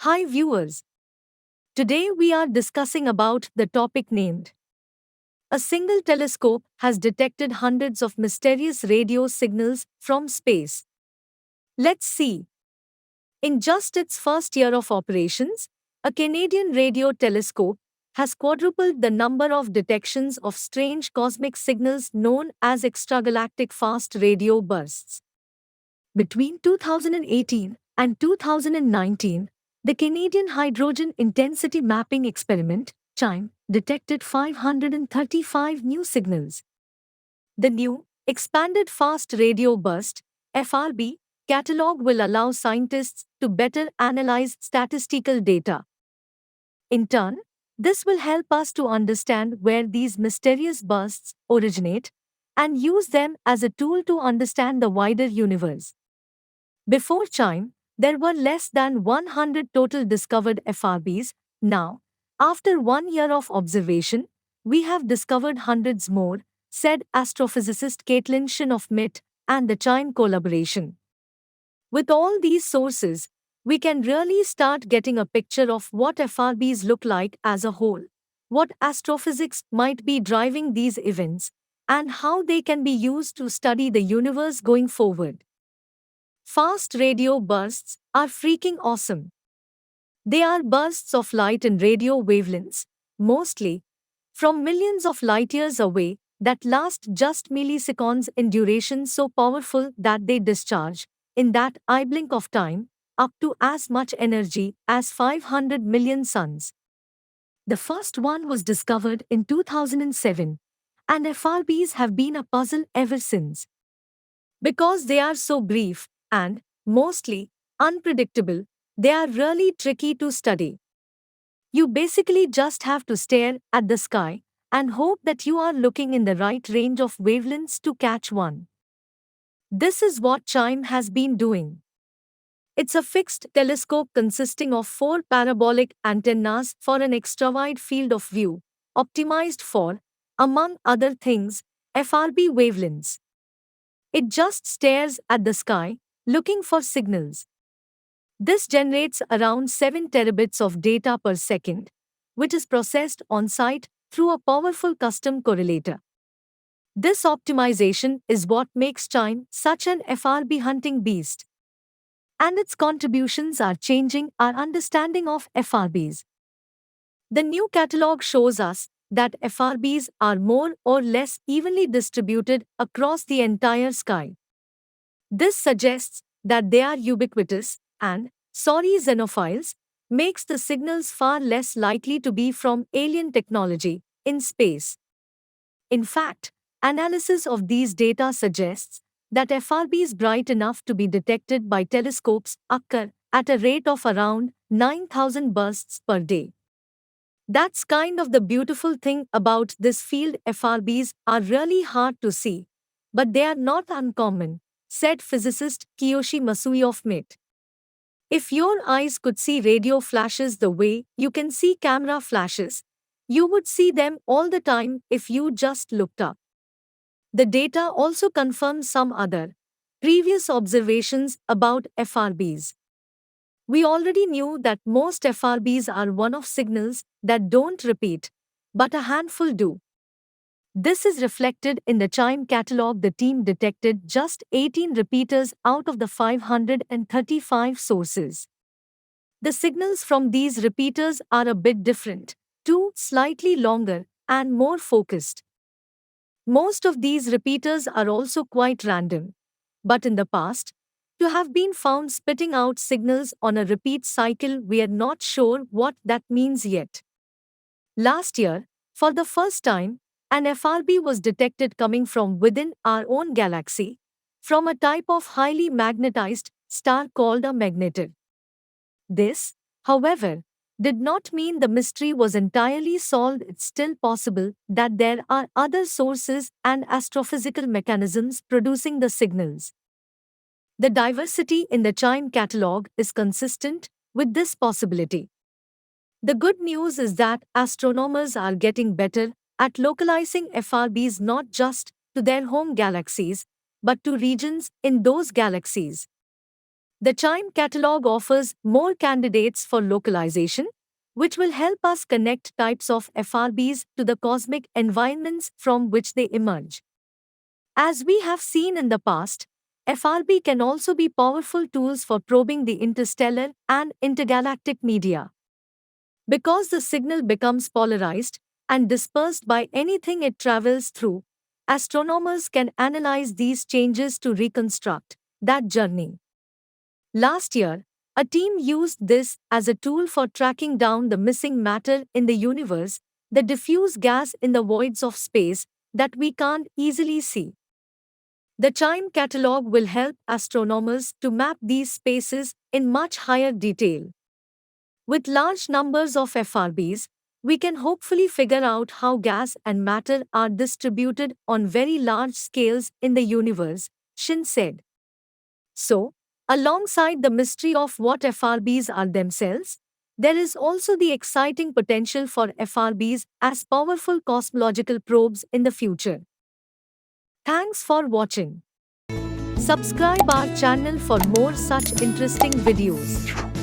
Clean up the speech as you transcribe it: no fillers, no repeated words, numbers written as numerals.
Hi viewers. Today we are discussing about the topic named a single telescope has detected hundreds of mysterious radio signals from space. Let's see. In just its first year of operations, a Canadian radio telescope has quadrupled the number of detections of strange cosmic signals known as extragalactic fast radio bursts. Between 2018 and 2019, the Canadian Hydrogen Intensity Mapping Experiment, CHIME, detected 535 new signals. The new, expanded fast radio burst, FRB, catalog will allow scientists to better analyze statistical data. In turn, this will help us to understand where these mysterious bursts originate and use them as a tool to understand the wider universe. Before Chime, there were less than 100 total discovered FRBs. Now, after 1 year of observation, we have discovered hundreds more, said astrophysicist Caitlin Shin of MIT and the Chime collaboration. With all these sources, we can really start getting a picture of what FRBs look like as a whole, what astrophysics might be driving these events, and how they can be used to study the universe going forward. Fast radio bursts are freaking awesome. They are bursts of light in radio wavelengths, mostly from millions of light years away, that last just milliseconds in duration, so powerful that they discharge, in that eye blink of time, up to as much energy as 500 million suns. The first one was discovered in 2007, and FRBs have been a puzzle ever since. Because they are so brief and, mostly, unpredictable, they are really tricky to study. You basically just have to stare at the sky and hope that you are looking in the right range of wavelengths to catch one. This is what CHIME has been doing. It's a fixed telescope consisting of four parabolic antennas for an extra-wide field of view, optimized for, among other things, FRB wavelengths. It just stares at the sky, looking for signals. This generates around 7 terabits of data per second, which is processed on site through a powerful custom correlator. This optimization is what makes Chime such an FRB hunting beast. And its contributions are changing our understanding of FRBs. The new catalog shows us that FRBs are more or less evenly distributed across the entire sky. This suggests that they are ubiquitous and, sorry xenophiles, makes the signals far less likely to be from alien technology in space. In fact, analysis of these data suggests that FRBs bright enough to be detected by telescopes occur at a rate of around 9,000 bursts per day. That's kind of the beautiful thing about this field. FRBs are really hard to see, but they are not uncommon, said physicist Kiyoshi Masui of MIT. If your eyes could see radio flashes the way you can see camera flashes, you would see them all the time if you just looked up. The data also confirms some other previous observations about FRBs. We already knew that most FRBs are one-off signals that don't repeat, but a handful do. This is reflected in the Chime catalog. The team detected just 18 repeaters out of the 535 sources. The signals from these repeaters are a bit different, too, slightly longer and more focused. Most of these repeaters are also quite random, but in the past, to have been found spitting out signals on a repeat cycle, we are not sure what that means yet. Last year, for the first time, an FRB was detected coming from within our own galaxy, from a type of highly magnetized star called a magnetar. This, however, did not mean the mystery was entirely solved. It's still possible that there are other sources and astrophysical mechanisms producing the signals. The diversity in the Chime catalog is consistent with this possibility. The good news is that astronomers are getting better at localizing FRBs not just to their home galaxies, but to regions in those galaxies. The Chime catalog offers more candidates for localization, which will help us connect types of FRBs to the cosmic environments from which they emerge. As we have seen in the past, FRB can also be powerful tools for probing the interstellar and intergalactic media. Because the signal becomes polarized and dispersed by anything it travels through, astronomers can analyze these changes to reconstruct that journey. Last year, a team used this as a tool for tracking down the missing matter in the universe, the diffuse gas in the voids of space that we can't easily see. The Chime catalog will help astronomers to map these spaces in much higher detail. With large numbers of FRBs, we can hopefully figure out how gas and matter are distributed on very large scales in the universe, Shin said. So, alongside the mystery of what FRBs are themselves, there is also the exciting potential for FRBs as powerful cosmological probes in the future. Thanks for watching. Subscribe our channel for more such interesting videos.